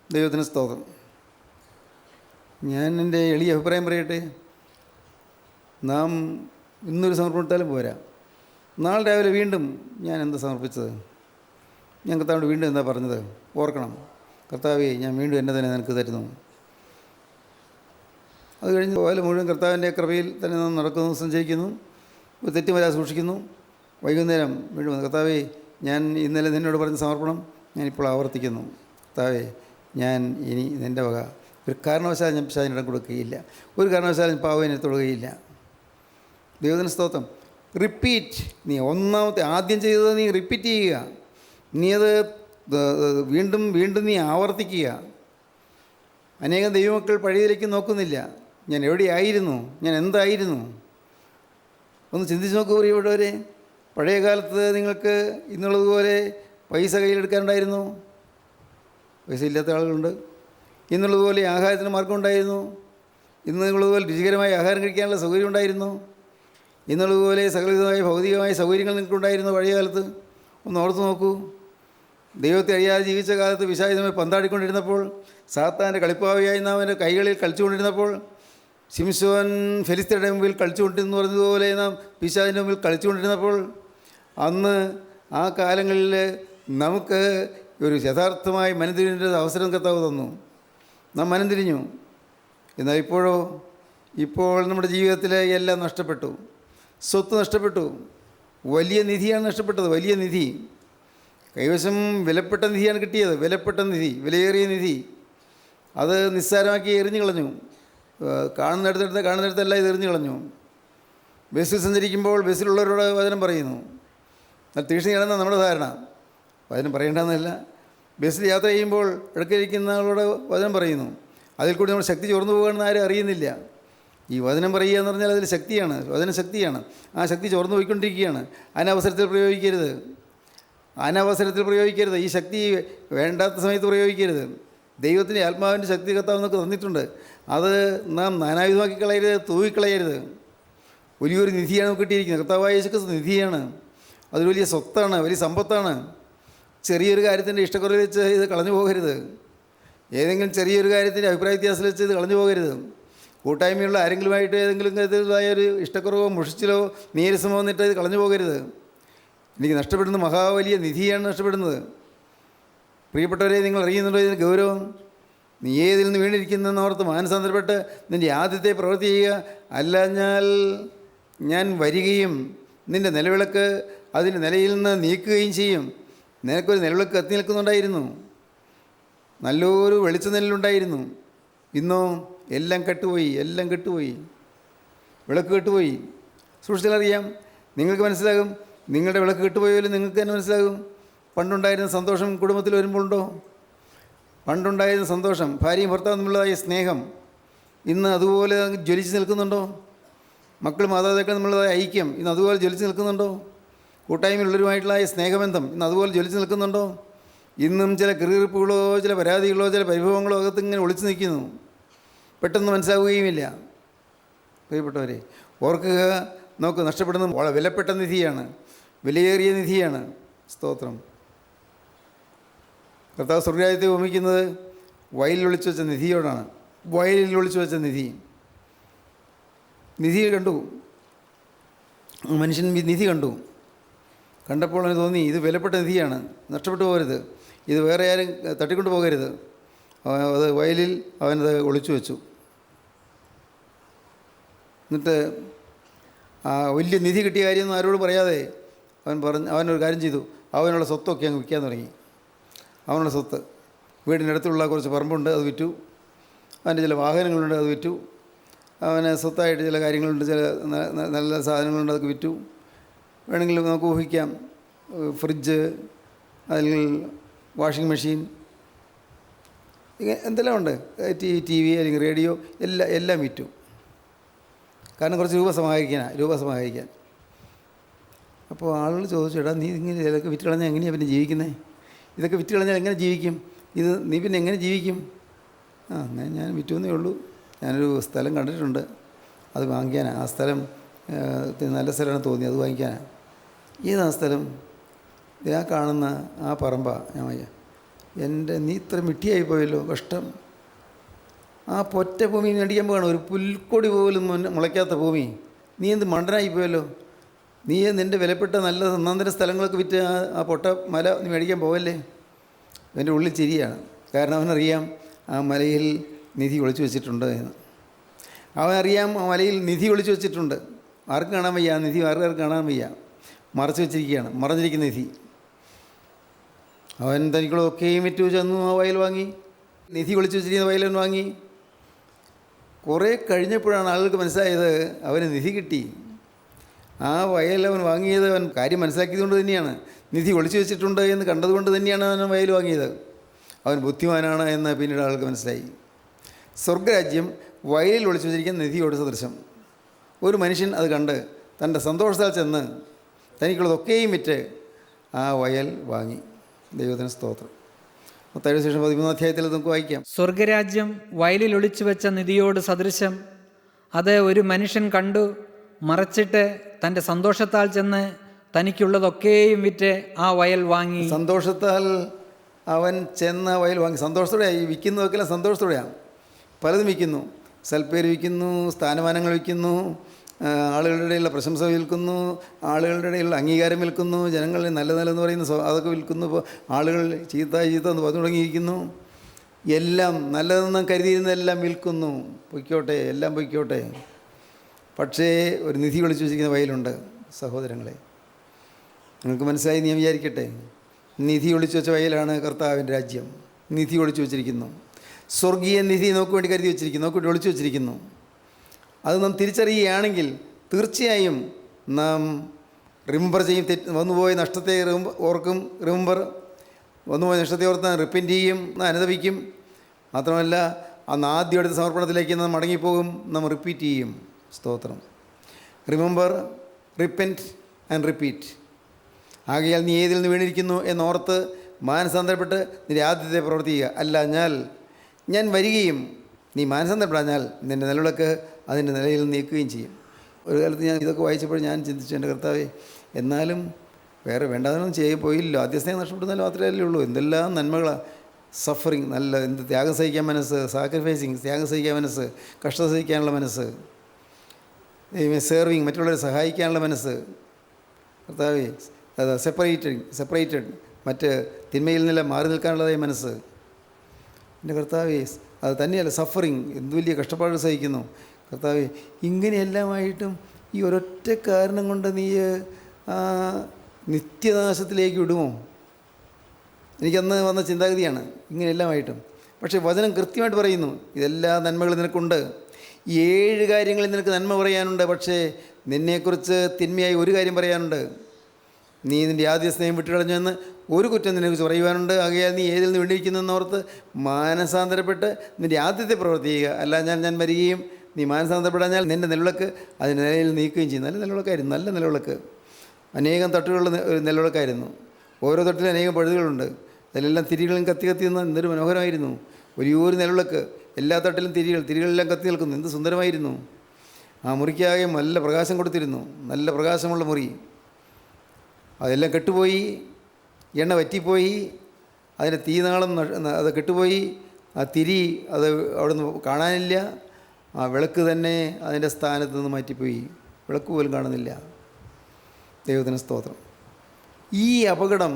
ദൈവത്തിന് സ്തോത്രം. ഞാൻ എൻ്റെ എളിയ അഭിപ്രായം പറയട്ടെ. നാം ഇന്നൊരു സമർപ്പണം എടുത്താലും പോരാ. നാളെ രാവിലെ വീണ്ടും ഞാൻ എന്താ സമർപ്പിച്ചത്, ഞാൻ കർത്താവിനോട് വീണ്ടും എന്താ പറഞ്ഞത് ഓർക്കണം. കർത്താവേ, ഞാൻ വീണ്ടും എന്നെ തന്നെ നിനക്ക് തരുന്നു. അത് കഴിഞ്ഞ് പോലെ മുഴുവൻ കർത്താവിൻ്റെ കൃപയിൽ തന്നെ നാം നടക്കുന്നു, സഞ്ചരിക്കുന്നു, തെറ്റും വരാതെ സൂക്ഷിക്കുന്നു. വൈകുന്നേരം വീണ്ടും കർത്താവേ, ഞാൻ ഇന്നലെ നിന്നോട് പറഞ്ഞ സമർപ്പണം ഞാനിപ്പോൾ ആവർത്തിക്കുന്നു. കർത്താവേ, ഞാൻ ഇനി നിൻ്റെ വക ഒരു കാരണവശാലും ഞാൻ പിശാചിനിടം കൊടുക്കുകയില്ല, ഒരു കാരണവശാലും പാവനെ തൊടുകയില്ല. ദൈവത്തിന് സ്തോത്രം. റിപ്പീറ്റ്. നീ ആദ്യം ചെയ്തത് നീ റിപ്പീറ്റ് ചെയ്യുക. നീ അത് വീണ്ടും വീണ്ടും നീ ആവർത്തിക്കുക. അനേകം ദൈവമക്കൾ പഴയതിലേക്ക് നോക്കുന്നില്ല. ഞാൻ എവിടെയായിരുന്നു, ഞാൻ എന്തായിരുന്നു, ഒന്ന് ചിന്തിച്ച് നോക്കൂ പ്രിയപ്പെട്ടവരെ. പഴയ കാലത്ത് നിങ്ങൾക്ക് ഇന്നുള്ളതുപോലെ പൈസ കയ്യിലെടുക്കാനുണ്ടായിരുന്നു? പൈസ ഇല്ലാത്ത ആളുകളുണ്ട്. ഇന്നുള്ളതുപോലെ ആഹാരത്തിന് മാർഗം ഉണ്ടായിരുന്നു? ഇന്നുള്ളതുപോലെ രുചികരമായ ആഹാരം കഴിക്കാനുള്ള സൗകര്യം ഉണ്ടായിരുന്നു? ഇന്നുള്ളതുപോലെ സകലവിധമായ ഭൗതികമായ സൗകര്യങ്ങൾ നിങ്ങൾക്കുണ്ടായിരുന്നു പഴയ കാലത്ത്? ഒന്ന് ഓർത്ത് നോക്കൂ. ദൈവത്തെ അറിയാതെ ജീവിച്ച കാലത്ത് പിശാച് നമ്മെ പന്താടിക്കൊണ്ടിരുന്നപ്പോൾ, സാത്താൻ്റെ കളിപ്പാവിയായി നാം അവൻ്റെ കൈകളിൽ കളിച്ചുകൊണ്ടിരുന്നപ്പോൾ, ശിംശോൻ ഫെലിസ്ത്യരുടെ മുമ്പിൽ കളിച്ചുകൊണ്ടിരുന്നു പറഞ്ഞതുപോലെ നാം പിശാചിൻ്റെ മുമ്പിൽ കളിച്ചുകൊണ്ടിരുന്നപ്പോൾ, അന്ന് ആ കാലങ്ങളിൽ നമുക്ക് ഒരു യഥാർത്ഥമായി മനംതിരിഞ്ഞ അവസരം കർത്താവ് തന്നു. നാം മനംതിരിഞ്ഞു. എന്നാൽ ഇപ്പോൾ നമ്മുടെ ജീവിതത്തിൽ എല്ലാം നഷ്ടപ്പെട്ടു. സ്വത്ത് നഷ്ടപ്പെട്ടു. വലിയ നിധിയാണ് നഷ്ടപ്പെട്ടത്. വലിയ നിധി കൈവശം വിലപ്പെട്ട നിധിയാണ് കിട്ടിയത്. വിലപ്പെട്ട നിധി, വിലയേറിയ നിധി. അത് നിസ്സാരമാക്കി എറിഞ്ഞു കളഞ്ഞു. കാണുന്നിടത്തെല്ലാം ഇത് എറിഞ്ഞു കളഞ്ഞു. ബസ്സിൽ സഞ്ചരിക്കുമ്പോൾ ബസ്സിലുള്ളവരോട് വചനം പറയുന്നു. അത് തീക്ഷ്ണിയാണെന്ന നമ്മുടെ ധാരണ. വചനം പറയേണ്ടെന്നല്ല. ബസ്സിൽ യാത്ര ചെയ്യുമ്പോൾ ഇടയ്ക്കിരിക്കുന്ന ആളോട് വചനം പറയുന്നു. അതിൽ കൂടി നമ്മൾ ശക്തി ചോർന്നു പോകുകയാണെന്ന് ആരും അറിയുന്നില്ല. ഈ വചനം പറയുക എന്ന് പറഞ്ഞാൽ അതിൽ ശക്തിയാണ്. വചന ശക്തിയാണ്. ആ ശക്തി ചോർന്നു പോയിക്കൊണ്ടിരിക്കുകയാണ്. അനവസരത്തിൽ പ്രയോഗിക്കരുത്. ഈ ശക്തി വേണ്ടാത്ത സമയത്ത് പ്രയോഗിക്കരുത്. ദൈവത്തിൻ്റെ ആത്മാവിൻ്റെ ശക്തി കർത്താവ് നമുക്ക് തന്നിട്ടുണ്ട്. അത് നാം നാനാവിധമാക്കി കളയരുത്, തൂവിക്കളയരുത്. വലിയൊരു നിധിയാണ് നമുക്ക് കിട്ടിയിരിക്കുന്നത്. കർത്താവായ യേശുക്രിസ്തു നിധിയാണ്. അതൊരു വലിയ സ്വത്താണ്, വലിയ സമ്പത്താണ്. ചെറിയൊരു കാര്യത്തിൻ്റെ ഇഷ്ടക്കുറവ് വെച്ച് ഇത് കളഞ്ഞു പോകരുത്. ഏതെങ്കിലും ചെറിയൊരു കാര്യത്തിൻ്റെ അഭിപ്രായ വ്യത്യാസം വെച്ച് ഇത് കളഞ്ഞു പോകരുത്. കൂട്ടായ്മയുള്ള ആരെങ്കിലുമായിട്ട് ഏതെങ്കിലും തരത്തിലുള്ളതായ ഒരു ഇഷ്ടക്കുറവോ മുഷിച്ചിലോ നീരസമോ വന്നിട്ട് ഇത് കളഞ്ഞു പോകരുത്. എനിക്ക് നഷ്ടപ്പെടുന്ന മഹാവലിയ നിധിയാണ് നഷ്ടപ്പെടുന്നത്. പ്രിയപ്പെട്ടവരെ, നിങ്ങൾ അറിയുന്നുണ്ടോ ഇതിന് ഗൗരവം? നീ ഏതിൽ നിന്ന് വീണിരിക്കുന്നതെന്ന് ഓർത്ത് മാനസാന്തരപ്പെട്ട് നിൻ്റെ ആദ്യത്തെ പ്രവൃത്തി ചെയ്യുക. അല്ലാഞ്ഞാൽ ഞാൻ വരികയും നിൻ്റെ നിലവിളക്ക് അതിൻ്റെ നിലയിൽ നിന്ന് നീക്കുകയും ചെയ്യും. നിനക്കൊരു നിലവിളക്ക് കത്തി നിൽക്കുന്നുണ്ടായിരുന്നു. നല്ലൊരു വെളിച്ചനിലുണ്ടായിരുന്നു. ഇന്നോ എല്ലാം കെട്ടുപോയി. വിളക്ക് കെട്ടുപോയി. സൂക്ഷിച്ചാലറിയാം. നിങ്ങൾക്ക് മനസ്സിലാകും. നിങ്ങളുടെ വിളക്ക് കെട്ടുപോയാലും നിങ്ങൾക്ക് തന്നെ മനസ്സിലാകും. പണ്ടുണ്ടായിരുന്ന സന്തോഷം കുടുംബത്തിൽ വരുമ്പോഴുണ്ടോ? പണ്ടുണ്ടായിരുന്ന സന്തോഷം, ഭാര്യയും ഭർത്താവും തമ്മിലുള്ളതായ സ്നേഹം ഇന്ന് അതുപോലെ ജ്വലിച്ച് നിൽക്കുന്നുണ്ടോ? മക്കൾ മാതാപിതാക്കൾ തമ്മിലുള്ളതായ ഐക്യം ഇന്ന് അതുപോലെ ജ്വലിച്ച് നിൽക്കുന്നുണ്ടോ? കൂട്ടായ്മയുള്ളവരുമായിട്ടുള്ള സ്നേഹബന്ധം ഇന്ന് അതുപോലെ ജ്വലിച്ച് നിൽക്കുന്നുണ്ടോ? ഇന്നും ചില കിറുകിറുപ്പുകളോ ചില പരാതികളോ ചില പരിഭവങ്ങളോ അകത്ത് ഇങ്ങനെ ഒളിച്ചു നിൽക്കുന്നു. പെട്ടെന്ന് മനസ്സിലാവുകയുമില്ല. പ്രിയപ്പെട്ടവരെ, ഓർക്കുക, നമുക്ക് നഷ്ടപ്പെടുന്ന വളരെ വിലപ്പെട്ട നിധിയാണ്, വിലയേറിയ നിധിയാണ്. സ്തോത്രം. കർത്താവ് സ്വർഗ്ഗരാജ്യത്തെ ഉപമിക്കുന്നത് വയലിൽ ഒളിച്ചു വെച്ച നിധിയോടാണ്. വയലിൽ ഒളിച്ചു വെച്ച നിധി കണ്ടു. മനുഷ്യൻ നിധി കണ്ടപ്പോൾ അവന് തോന്നി ഇത് വിലപ്പെട്ട നിധിയാണ്, നഷ്ടപ്പെട്ടു പോകരുത്, ഇത് വേറെ ആരും തട്ടിക്കൊണ്ട് പോകരുത്. അത് വയലിൽ അവനത് ഒളിച്ചു വെച്ചു. എന്നിട്ട് ആ വലിയ നിധി കിട്ടിയ കാര്യമൊന്നും ആരോടും പറയാതെ അവനൊരു കാര്യം ചെയ്തു. അവനുള്ള സ്വത്തൊക്കെ അങ്ങ് വിൽക്കാൻ തുടങ്ങി. അവനുള്ള സ്വത്ത്, വീടിനടുത്തുള്ള കുറച്ച് പറമ്പുണ്ട്, അത് വിറ്റു. അവൻ്റെ ചില വാഹനങ്ങളുണ്ട്, അത് വിറ്റു. അവന് സ്വത്തായിട്ട് ചില കാര്യങ്ങളുണ്ട്, ചില നല്ല സാധനങ്ങളുണ്ട്, അതൊക്കെ വിറ്റു. വേണമെങ്കിൽ നമുക്ക് ഊഹിക്കാം, ഫ്രിഡ്ജ്, അല്ലെങ്കിൽ വാഷിംഗ് മെഷീൻ, എന്തെല്ലാം ഉണ്ട്, ടി വി അല്ലെങ്കിൽ റേഡിയോ, എല്ലാം വിറ്റു. കാരണം കുറച്ച് രൂപ സമാഹരിക്കാൻ. അപ്പോൾ ആളുകൾ ചോദിച്ചു, എടാ നീ ഇങ്ങനെ ഇതൊക്കെ വിറ്റ് കളഞ്ഞാൽ എങ്ങനെയാണ് പിന്നെ ജീവിക്കുന്നത്? ഇതൊക്കെ വിറ്റ് കളഞ്ഞാൽ എങ്ങനെ ജീവിക്കും? നീ പിന്നെ എങ്ങനെ ജീവിക്കും? അങ്ങനെ ഞാൻ വിറ്റുവെന്നേ ഉള്ളൂ. ഞാനൊരു സ്ഥലം കണ്ടിട്ടുണ്ട്, അത് വാങ്ങിക്കാനാണ്. ആ സ്ഥലം നല്ല സ്ഥലമാണ് തോന്നി, അത് വാങ്ങിക്കാനാണ്. ഏതാ സ്ഥലം? ആ കാണുന്ന ആ പറമ്പാ. ഞാൻ നീ ഇത്ര മിട്ടിയായി പോയല്ലോ, കഷ്ടം. ആ പൊറ്റ ഭൂമി മേടിക്കാൻ പോകണം, ഒരു പുൽക്കൊടി പോലും മുളയ്ക്കാത്ത ഭൂമി. നീ എന്ത് മണ്ടനായി പോയല്ലോ. നീ നിൻ്റെ വിലപ്പെട്ട നല്ല ഒന്നാന്തര സ്ഥലങ്ങളൊക്കെ വിറ്റ് ആ പൊട്ട മല നീ മേടിക്കാൻ പോവല്ലേ? എൻ്റെ ഉള്ളിൽ ചിരിയാണ്. കാരണം അവനറിയാം ആ മലയിൽ നിധി ഒളിച്ചു വെച്ചിട്ടുണ്ട് എന്ന്. അവനറിയാം ആ മലയിൽ നിധി ഒളിച്ചു വെച്ചിട്ടുണ്ട്. ആർക്കും കാണാൻ വയ്യ. ആ നിധി ആർക്കും കാണാൻ വയ്യ. മറച്ചു വെച്ചിരിക്കുകയാണ്, മറഞ്ഞിരിക്കുന്ന നിധി. അവൻ തനിക്കുള്ളതൊക്കെയും വിറ്റു ചെന്നു ആ വയൽ വാങ്ങി. നിധി ഒളിച്ചു വെച്ചിരിക്കുന്ന വയലവൻ വാങ്ങി. കുറേ കഴിഞ്ഞപ്പോഴാണ് ആളുകൾക്ക് മനസ്സിലായത് അവന് നിധി കിട്ടി. ആ വയൽ അവൻ വാങ്ങിയത് അവൻ കാര്യം മനസ്സിലാക്കിയതുകൊണ്ട് തന്നെയാണ്. നിധി ഒളിച്ചു വെച്ചിട്ടുണ്ട് എന്ന് കണ്ടതുകൊണ്ട് തന്നെയാണ് അവൻ വയൽ വാങ്ങിയത്. അവൻ ബുദ്ധിമാനാണ് എന്ന് പിന്നീട് ആൾക്ക് മനസ്സിലായി. സ്വർഗ്ഗരാജ്യം വയലിൽ ഒളിച്ചു വെച്ചിരിക്കുന്ന നിധിയോട് സദൃശം. ഒരു മനുഷ്യൻ അത് കണ്ട് തൻ്റെ സന്തോഷത്താൽ ചെന്ന് തനിക്കുള്ളതൊക്കെയും വിറ്റ് ആ വയൽ വാങ്ങി. ദൈവത്തിന് സ്തോത്രം. മത്തായിയുടെ സുവിശേഷം 13 അധ്യായത്തിൽ നമുക്ക് വായിക്കാം. സ്വർഗരാജ്യം വയലിൽ ഒളിച്ചു വെച്ച നിധിയോട് സദൃശം. അത് ഒരു മനുഷ്യൻ കണ്ടു, മറച്ചിട്ട് തൻ്റെ സന്തോഷത്താൽ ചെന്ന് തനിക്കുള്ളതൊക്കെയും വിറ്റ് ആ വയൽ വാങ്ങി. സന്തോഷത്താൽ അവൻ ചെന്ന വയൽ വാങ്ങി. സന്തോഷത്തോടെയാണ് ഈ വിൽക്കുന്നതൊക്കെ സന്തോഷത്തോടെയാണ്. പലതും വിൽക്കുന്നു. സൽപ്പേര് വിൽക്കുന്നു, സ്ഥാനമാനങ്ങൾ വിൽക്കുന്നു, ആളുകളുടെ ഇടയിലുള്ള പ്രശംസ വിൽക്കുന്നു, ആളുകളുടെ ഇടയിലുള്ള അംഗീകാരം വിൽക്കുന്നു, ജനങ്ങളിൽ നല്ല നല്ലതെന്ന് പറയുന്ന അതൊക്കെ വിൽക്കുന്നു. ഇപ്പോൾ ആളുകൾ ചീത്ത എന്ന് പറഞ്ഞു തുടങ്ങിയിരിക്കുന്നു. എല്ലാം നല്ലതെന്ന് കരുതിയിരുന്നതെല്ലാം വിൽക്കുന്നു. പൊയ്ക്കോട്ടെ, എല്ലാം പൊയ്ക്കോട്ടെ. പക്ഷേ ഒരു നിധി ഒളിച്ചു വെച്ചിരിക്കുന്ന വയലുണ്ട് സഹോദരങ്ങളെ. നിങ്ങൾക്ക് മനസ്സിലായി ഞാൻ വിചാരിക്കട്ടെ. നിധി ഒളിച്ചു വെച്ച വയലാണ് കർത്താവിൻ്റെ രാജ്യം. നിധി ഒളിച്ചു വെച്ചിരിക്കുന്നു. സ്വർഗീയ നിധി നമുക്ക് വേണ്ടി കരുതി വെച്ചിരിക്കുന്നു, നമുക്ക് വേണ്ടി ഒളിച്ചു വെച്ചിരിക്കുന്നു. അത് നാം തിരിച്ചറിയുകയാണെങ്കിൽ തീർച്ചയായും നാം റിമെമ്പർ ചെയ്യും. വന്നുപോയ നഷ്ടത്തെ ഓർക്കും. വന്നുപോയ നഷ്ടത്തെ ഓർത്ത് നാം റിപ്പൻറ്റ് ചെയ്യും, നാം അനുദപിക്കും. മാത്രമല്ല അന്ന് ആദ്യം എടുത്ത സമർപ്പണത്തിലേക്ക് നാം മടങ്ങിപ്പോകും, നാം റിപ്പീറ്റ് ചെയ്യും. സ്തോത്രം. Remember, repent and repeat. ആകയാൽ നീ ഏതിൽ നിന്ന് വീണിരിക്കുന്നു എന്നോർത്ത് മാനസാന്തരപ്പെട്ട് നിന്റെ ആദ്യത്തെ പ്രവർത്തിക്കുക. അല്ല ഞാൻ വരികയും നീ മാനസാന്തരപ്പെടാഞ്ഞാൽ നിൻ്റെ നിലവിളക്ക് അതിൻ്റെ നിലയിൽ നീക്കുകയും ചെയ്യും. ഒരു കാലത്ത് ഞാൻ ഇതൊക്കെ വായിച്ചപ്പോൾ ഞാൻ ചിന്തിച്ചു, എൻ്റെ കർത്താവേ, എന്നാലും വേറെ വേണ്ടാതൊന്നും പോയില്ലല്ലോ. ആദ്യസ്നേഹം നഷ്ടപ്പെടുന്നാലും മാത്രമല്ലേ ഉള്ളൂ. എന്തെല്ലാം നന്മകളാണ്. സഫറിങ്, നല്ല എന്ത് ത്യാഗം സഹിക്കാൻ മനസ്സ്, സാക്രിഫൈസിങ്, ത്യാഗം സഹിക്കാൻ മനസ്സ്, കഷ്ടത സഹിക്കാനുള്ള മനസ്സ്, സെർവിങ്, മറ്റുള്ളവരെ സഹായിക്കാനുള്ള മനസ്സ്. കർത്താവേ, അത് സെപ്പറേറ്റഡ് മറ്റ് തിന്മയിൽ നിന്നെല്ലാം മാറി നിൽക്കാനുള്ളതായ മനസ്സ്. എൻ്റെ കർത്താവേ, അത് തന്നെയല്ല സഫറിങ്, എന്ത് വലിയ കഷ്ടപ്പാട് സഹിക്കുന്നു. കർത്താവേ, ഇങ്ങനെയെല്ലാമായിട്ടും ഈ ഒരൊറ്റ കാരണം കൊണ്ട് നീ നിത്യനാശത്തിലേക്ക് വിടുമോ? എനിക്കന്ന് വന്ന ചിന്താഗതിയാണ് ഇങ്ങനെയെല്ലാമായിട്ടും. പക്ഷേ വചനം കൃത്യമായിട്ട് പറയുന്നു, ഇതെല്ലാ നന്മകളും നിനക്കുണ്ട്. ഈ 7 കാര്യങ്ങളിൽ നിനക്ക് നന്മ പറയാനുണ്ട്. പക്ഷേ നിന്നെക്കുറിച്ച് തിന്മയായി ഒരു കാര്യം പറയാനുണ്ട്. നീ നിൻ്റെ ആദ്യ സ്നേഹം വിട്ടുകളഞ്ഞു എന്ന് ഒരു കുറ്റം നിന്നെക്കുറിച്ച് പറയുവാനുണ്ട്. ആകയാൽ നീ ഏതിൽ നിന്ന് വേണ്ടിയിരിക്കുന്നതെന്നോർത്ത് മാനസാന്തരപ്പെട്ട് നിൻ്റെ ആദ്യത്തെ പ്രവൃത്തി ചെയ്യുക. അല്ല ഞാൻ വരികയും നീ മാനസാന്തരപ്പെടാഞ്ഞാൽ നിൻ്റെ നിലവിളക്ക് അതിൻ്റെ നിലയിൽ നീക്കുകയും ചെയ്യും. നല്ല നിലവിളക്കായിരുന്നു, നല്ല നിലവിളക്ക്. അനേകം തട്ടുകളുള്ള ഒരു നിലവിളക്കായിരുന്നു. ഓരോ തട്ടിലും അനേകം പഴുതുകളുണ്ട്. അതിലെല്ലാം തിരികളും കത്തി നിന്ന് എന്തൊരു മനോഹരമായിരുന്നു. വലിയൊരു നിലവിളക്ക്, എല്ലാ തട്ടിലും തിരികളെല്ലാം കത്തി നിൽക്കുന്നു. എന്ത് സുന്ദരമായിരുന്നു. ആ മുറിക്കാകെ നല്ല പ്രകാശം കൊടുത്തിരുന്നു. നല്ല പ്രകാശമുള്ള മുറി. അതെല്ലാം കെട്ടുപോയി, എണ്ണ വറ്റിപ്പോയി, അതിൻ്റെ തീനാളം അത് കെട്ടുപോയി. ആ തിരി അത് അവിടെ നിന്ന് കാണാനില്ല. ആ വിളക്ക് തന്നെ അതിൻ്റെ സ്ഥാനത്ത് നിന്ന് മാറ്റിപ്പോയി. വിളക്ക് പോലും കാണുന്നില്ല. ദൈവത്തിന് സ്തോത്രം. ഈ അപകടം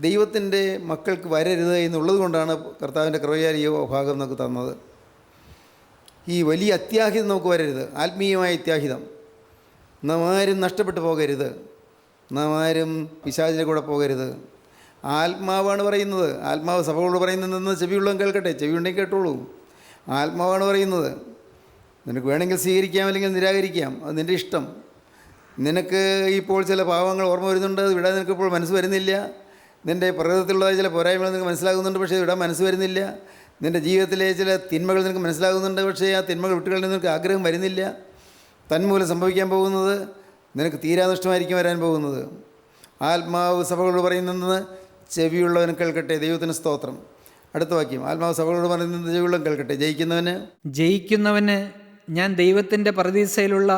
ദൈവത്തിൻ്റെ മക്കൾക്ക് വരരുത് എന്നുള്ളത് കൊണ്ടാണ് കർത്താവിൻ്റെ കൃപയാൽ ഈ ഭാഗം നമുക്ക് തന്നത്. ഈ വലിയ അത്യാഹിതം നമുക്ക് വരരുത്. ആത്മീയമായ അത്യാഹിതം. നാം ആരും നഷ്ടപ്പെട്ടു പോകരുത്. നാം ആരും പിശാചിൻ്റെ കൂടെ പോകരുത്. ആത്മാവാണ് പറയുന്നത്. ആത്മാവ് സഭകളോട് പറയുന്നതെന്ന് ചെവിയുള്ളവൻ കേൾക്കട്ടെ. ചെവിയുണ്ടെങ്കിൽ കേട്ടോളൂ. ആത്മാവാണ് പറയുന്നത്. നിനക്ക് വേണമെങ്കിൽ സ്വീകരിക്കാം, അല്ലെങ്കിൽ നിരാകരിക്കാം. അത് നിൻ്റെ ഇഷ്ടം. നിനക്ക് ഇപ്പോൾ ചില പാവങ്ങൾ ഓർമ്മ വരുന്നുണ്ട്. അത് വിടാൻ നിനക്കിപ്പോൾ മനസ്സ് വരുന്നില്ല. നിൻ്റെ പ്രകൃതത്തിലുള്ളതായ ചില പോരായ്മകൾ നിനക്ക് മനസ്സിലാകുന്നുണ്ട്. പക്ഷേ വിടാൻ മനസ്സ് വരുന്നില്ല. നിൻ്റെ ജീവിതത്തിലെ ചില തിന്മകൾ നിനക്ക് മനസ്സിലാകുന്നുണ്ട്. പക്ഷേ ആ തിന്മകൾ വിട്ടുകളിൽ നിനക്ക് ആഗ്രഹം വരുന്നില്ല. തന്മൂലം സംഭവിക്കാൻ പോകുന്നത് നിനക്ക് തീരാനഷ്ടമായിരിക്കും വരാൻ പോകുന്നത്. ആത്മാവ് സഭകളോട് പറയുന്നത് ചെവിയുള്ളവൻ കേൾക്കട്ടെ. ദൈവത്തിന് സ്തോത്രം. അടുത്ത വാക്യം, ആത്മാവ് സഭകളോട് പറയുന്നത് ചെവിയുള്ളവൻ കേൾക്കട്ടെ. ജയിക്കുന്നവന് ഞാൻ ദൈവത്തിൻ്റെ പറുദീസയിലുള്ള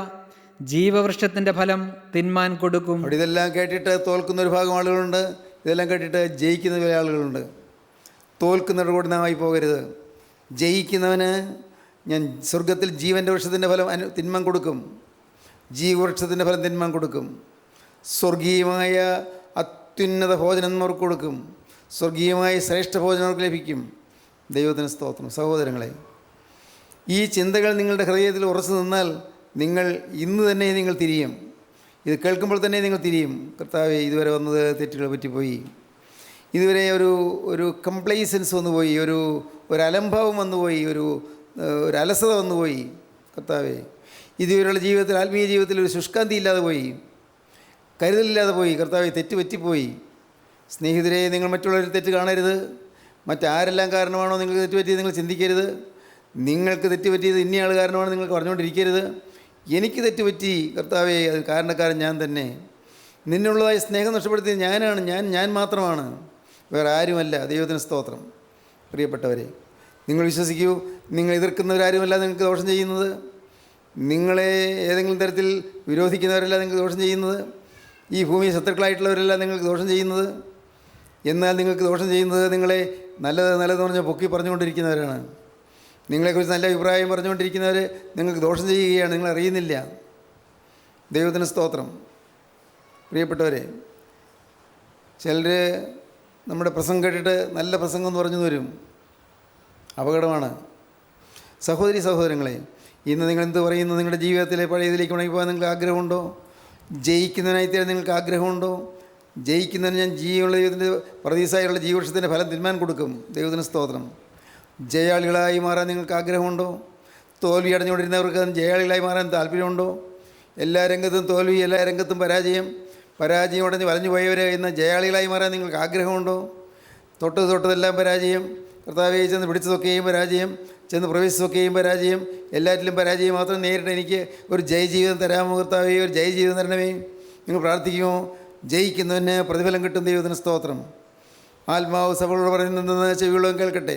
ജീവവൃക്ഷത്തിൻ്റെ ഫലം തിന്മാൻ കൊടുക്കും. അവിടെ ഇതെല്ലാം കേട്ടിട്ട് തോൽക്കുന്ന ഒരു ഭാഗം ആളുകളുണ്ട്. ഇതെല്ലാം കേട്ടിട്ട് ജയിക്കുന്ന ചില ആളുകളുണ്ട്. തോൽക്കുന്നവരുടെ കൂടെ നാം ആയി പോകരുത്. ജയിക്കുന്നവന് ഞാൻ സ്വർഗത്തിൽ ജീവൻ്റെ വൃക്ഷത്തിൻ്റെ ഫലം തിന്മാൻ കൊടുക്കും. ജീവവൃക്ഷത്തിൻ്റെ ഫലം തിന്മാൻ കൊടുക്കും. സ്വർഗീയമായ അത്യുന്നത ഭോജനം അവർക്ക് കൊടുക്കും. സ്വർഗീയമായ ശ്രേഷ്ഠ ഭോജനം അവർക്ക് ലഭിക്കും. ദൈവത്തിന് സ്തോത്രം. സഹോദരങ്ങളെ, ഈ ചിന്തകൾ നിങ്ങളുടെ ഹൃദയത്തിൽ ഉറച്ചു നിന്നാൽ നിങ്ങൾ ഇന്ന് തന്നെ നിങ്ങൾ തിരിയും. ഇത് കേൾക്കുമ്പോൾ തന്നെ നിങ്ങൾ തിരിയും. കർത്താവേ, ഇതുവരെ വന്നത് തെറ്റുകൾ പറ്റിപ്പോയി. ഇതുവരെ ഒരു കംപ്ലൈസൻസ് വന്നുപോയി, ഒരു അലംഭാവം വന്നുപോയി, ഒരു അലസത വന്നുപോയി. കർത്താവേ, ഇതുവരെയുള്ള ജീവിതത്തിൽ, ആത്മീയ ജീവിതത്തിൽ ഒരു ശുഷ്കാന്തി ഇല്ലാതെ പോയി, കരുതലില്ലാതെ പോയി. കർത്താവേ, തെറ്റ് പറ്റിപ്പോയി. സ്നേഹിതരെ, നിങ്ങൾ മറ്റുള്ളവർ തെറ്റ് കാണരുത്. മറ്റാരെല്ലാം കാരണമാണോ നിങ്ങൾക്ക് തെറ്റുപറ്റിയത് നിങ്ങൾ ചിന്തിക്കരുത്. നിങ്ങൾക്ക് തെറ്റുപറ്റിയത് ഇന്നയാൾ കാരണമാണ് നിങ്ങൾക്ക് പറഞ്ഞുകൊണ്ടിരിക്കരുത്. എനിക്ക് തെറ്റുപറ്റി കർത്താവേ, അത് കാരണക്കാരൻ ഞാൻ തന്നെ. നിന്നുള്ളതായ സ്നേഹം നഷ്ടപ്പെടുത്തിയത് ഞാനാണ്. ഞാൻ മാത്രമാണ്, വേറെ ആരുമല്ല. ദൈവത്തിന് സ്തോത്രം. പ്രിയപ്പെട്ടവരെ, നിങ്ങൾ വിശ്വസിക്കൂ, നിങ്ങൾ എതിർക്കുന്നവരാരുമല്ല നിങ്ങൾക്ക് ദോഷം ചെയ്യുന്നത്. നിങ്ങളെ ഏതെങ്കിലും തരത്തിൽ വിരോധിക്കുന്നവരല്ല നിങ്ങൾക്ക് ദോഷം ചെയ്യുന്നത്. ഈ ഭൂമി ശത്രുക്കളായിട്ടുള്ളവരല്ല നിങ്ങൾക്ക് ദോഷം ചെയ്യുന്നത്. എന്നാൽ നിങ്ങൾക്ക് ദോഷം ചെയ്യുന്നത് നിങ്ങളെ നല്ലതെന്ന് പറഞ്ഞാൽ പൊക്കി പറഞ്ഞുകൊണ്ടിരിക്കുന്നവരാണ്. നിങ്ങളെക്കുറിച്ച് നല്ല അഭിപ്രായം പറഞ്ഞുകൊണ്ടിരിക്കുന്നവർ നിങ്ങൾക്ക് ദോഷം ചെയ്യുകയാണ്, നിങ്ങൾ അറിയുന്നില്ല. ദൈവത്തിന് സ്തോത്രം. പ്രിയപ്പെട്ടവരെ, ചിലർ നമ്മുടെ പ്രസംഗം കേട്ടിട്ട് നല്ല പ്രസംഗം എന്ന് പറഞ്ഞു വരും. അപകടമാണ്. സഹോദരങ്ങളെ, ഇന്ന് നിങ്ങൾ എന്ത് പറയുന്നു? നിങ്ങളുടെ ജീവിതത്തിലെ പഴയതിലേക്ക് മടങ്ങിപ്പോകാൻ നിങ്ങൾക്ക് ആഗ്രഹമുണ്ടോ? ജയിക്കുന്നതിനായിത്തീരാൻ നിങ്ങൾക്ക് ആഗ്രഹമുണ്ടോ? ജയിക്കുന്നതിന് ഞാൻ ജീവനുള്ള ദൈവത്തിൻ്റെ പ്രതീസായുള്ള ജീവവൃക്ഷത്തിൻ്റെ ഫലം തിന്മാൻ കൊടുക്കും. ദൈവത്തിന് സ്തോത്രം. ജയാളികളായി മാറാൻ നിങ്ങൾക്ക് ആഗ്രഹമുണ്ടോ? തോൽവി അടഞ്ഞുകൊണ്ടിരുന്നവർക്ക് ജയാളികളായി മാറാൻ താല്പര്യമുണ്ടോ? എല്ലാ രംഗത്തും തോൽവി, എല്ലാ രംഗത്തും പരാജയം അടഞ്ഞ് വലഞ്ഞു പോയവർ ഇന്ന് ജയാളികളായി മാറാൻ നിങ്ങൾക്ക് ആഗ്രഹമുണ്ടോ? തൊട്ടതെല്ലാം പരാജയം. കർത്താവേ, ചെന്ന് പിടിച്ചതൊക്കെയും പരാജയം, ചെന്ന് പ്രവേശിച്ചതൊക്കെയും പരാജയം, എല്ലാറ്റിലും പരാജയം മാത്രം നേരിട്ട് എനിക്ക് ഒരു ജയജീവിതം തരാമോ കർത്താവേ? ഒരു ജയജീവിതം തരണമേ. നിങ്ങൾ പ്രാർത്ഥിക്കുമോ? ജയിക്കുന്നതിന് പ്രതിഫലം കിട്ടും. ദൈവത്തിന് സ്തോത്രം. ആത്മാവ് സഭകളോട് പറയുന്നത് എന്തെന്ന് ചെവിയുള്ളവൻ കേൾക്കട്ടെ.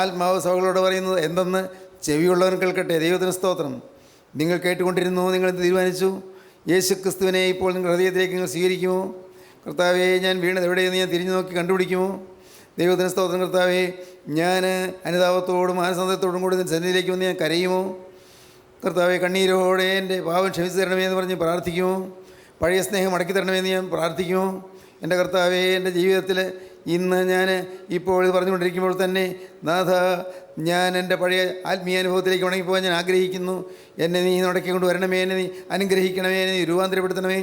ആത്മാവ് സഭകളോട് പറയുന്നത് എന്തെന്ന് ചെവിയുള്ളവൻ കേൾക്കട്ടെ. ദൈവത്തിന് സ്തോത്രം. നിങ്ങൾ കേട്ടുകൊണ്ടിരുന്നു. നിങ്ങൾ എന്ത് തീരുമാനിച്ചു? യേശു ക്രിസ്തുവിനെ ഇപ്പോൾ നിങ്ങളുടെ ഹൃദയത്തിലേക്ക് നിങ്ങൾ സ്വീകരിക്കുമോ? കർത്താവേ, ഞാൻ വീണത് എവിടെയെന്ന് ഞാൻ തിരിഞ്ഞു നോക്കി കണ്ടുപിടിക്കുമോ? ദൈവത്തിന് സ്തോത്രം. കർത്താവേ, ഞാൻ അനുതാപത്തോടും മാനസാന്തരത്തോടും കൂടി സന്നിധിയിലേക്ക് വന്ന് ഞാൻ കരയുമോ? കർത്താവേ, കണ്ണീരോടെ എൻ്റെ പാവം ക്ഷമിച്ചു തരണമേ എന്ന് പറഞ്ഞ് പ്രാർത്ഥിക്കുമോ? പഴയ സ്നേഹം മടക്കി തരണമെന്ന് ഞാൻ പ്രാർത്ഥിക്കുമോ? എൻ്റെ കർത്താവേ, എൻ്റെ ജീവിതത്തിൽ ഇന്ന് ഞാൻ ഇപ്പോൾ ഇത് പറഞ്ഞുകൊണ്ടിരിക്കുമ്പോൾ തന്നെ നാഥ, ഞാൻ എൻ്റെ പഴയ ആത്മീയാനുഭവത്തിലേക്ക് മടങ്ങിപ്പോകാൻ ഞാൻ ആഗ്രഹിക്കുന്നു. എന്നെ നീ നടക്കി കൊണ്ട് വരണമേ, എന്നെ നീ അനുഗ്രഹിക്കണമേ, എന്നെ നീ രൂപാന്തരപ്പെടുത്തണമേ.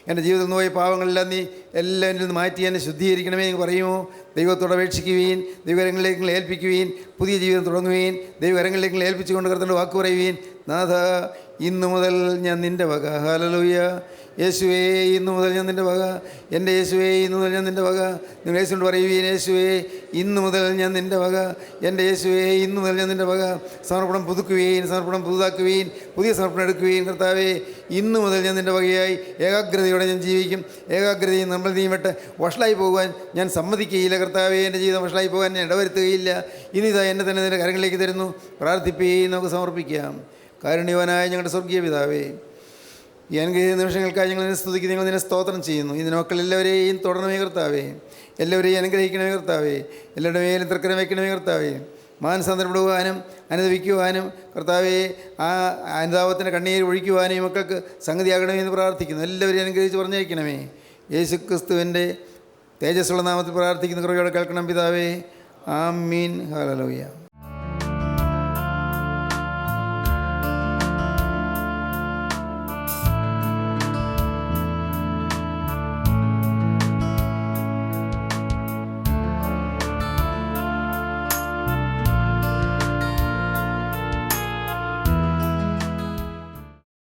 എൻ്റെ ജീവിതത്തിൽ നിന്ന് പോയ പാവങ്ങളെല്ലാം നീ എല്ലാം എൻ്റെ നിന്ന് മാറ്റി എന്നെ ശുദ്ധീകരിക്കണമേ എന്ന് പറയുമോ? ദൈവത്തോട് അപേക്ഷിക്കുകയും ദൈവകരങ്ങളിലേക്ക് നിങ്ങൾ ഏൽപ്പിക്കുകയും പുതിയ ജീവിതം തുടങ്ങുകയും ദൈവകരങ്ങളിലേക്ക് നിങ്ങൾ ഏൽപ്പിച്ചുകൊണ്ട് കർത്താവിൻ്റെ വാക്ക് പറയുകയും നാഥ, ഇന്നു മുതൽ ഞാൻ നിൻ്റെ വക. ഹല്ലേലൂയ. യേശുവേ, ഇന്നു മുതൽ ഞാൻ നിൻ്റെ വക. എൻ്റെ യേശുവേ, ഇന്നു മുതൽ ഞാൻ നിൻ്റെ വക. നിങ്ങൾ യേശുവിനോട് പറയുകയും യേശുവേ, ഇന്നു മുതൽ ഞാൻ നിൻ്റെ വക. എൻ്റെ യേശുവേ, ഇന്നു മുതൽ ഞാൻ നിൻ്റെ വക. സമർപ്പണം പുതുക്കുകയും സമർപ്പണം പുതുതാക്കുകയും പുതിയ സമർപ്പണം എടുക്കുകയും കർത്താവേ, ഇന്നു മുതൽ ഞാൻ നിൻ്റെ വകയായി ഏകാഗ്രതയോടെ ഞാൻ ജീവിക്കും. ഏകാഗ്രതയും നിർമ്മലതയും വിട്ട് വഷളായി പോകുവാൻ ഞാൻ സമ്മതിക്കുകയില്ല. കർത്താവേ, എൻ്റെ ജീവിതം വഷളായി പോകാൻ ഞാൻ ഇടവരുത്തുകയില്ല. ഇനിതാ എന്നെ തന്നെ നിൻ്റെ കരങ്ങളിലേക്ക് തരുന്നു. പ്രാർത്ഥിക്കുകയും നമുക്ക് സമർപ്പിക്കാം. കാരുണ്യവാനായ ഞങ്ങളുടെ സ്വർഗീയ പിതാവേ, ഈ അനുഗ്രഹീത നിമിഷങ്ങൾക്കായി ഞങ്ങൾ നിന്നെ സ്തുതിക്കുന്നു. ഞങ്ങൾ നിന്നെ സ്തോത്രം ചെയ്യുന്നു. ഇതിന് മക്കൾ എല്ലാവരെയും തുടരണമേ കർത്താവേ. എല്ലാവരെയും അനുഗ്രഹിക്കണമേ കർത്താവേ. എല്ലാവരുടെ മേലും തൃക്കരം വയ്ക്കണമേ കർത്താവേ. മാനസാന്തരപ്പെടുവാനും അനുഭവിക്കുവാനും കർത്താവേ, ആ അനുതാപത്തിൻ്റെ കണ്ണീര് ഒഴിക്കുവാനും മക്കൾക്ക് സംഗതിയാകണമേ എന്ന് പ്രാർത്ഥിക്കുന്നു. എല്ലാവരെയും അനുഗ്രഹിച്ച് പറഞ്ഞയക്കണമേ. യേശു ക്രിസ്തുവിൻ്റെ തേജസ്സുള്ള നാമത്തിൽ പ്രാർത്ഥിക്കുന്ന കൃപയോടെ കേൾക്കണം പിതാവേ. ആമീൻ. ഹല്ലേലൂയ.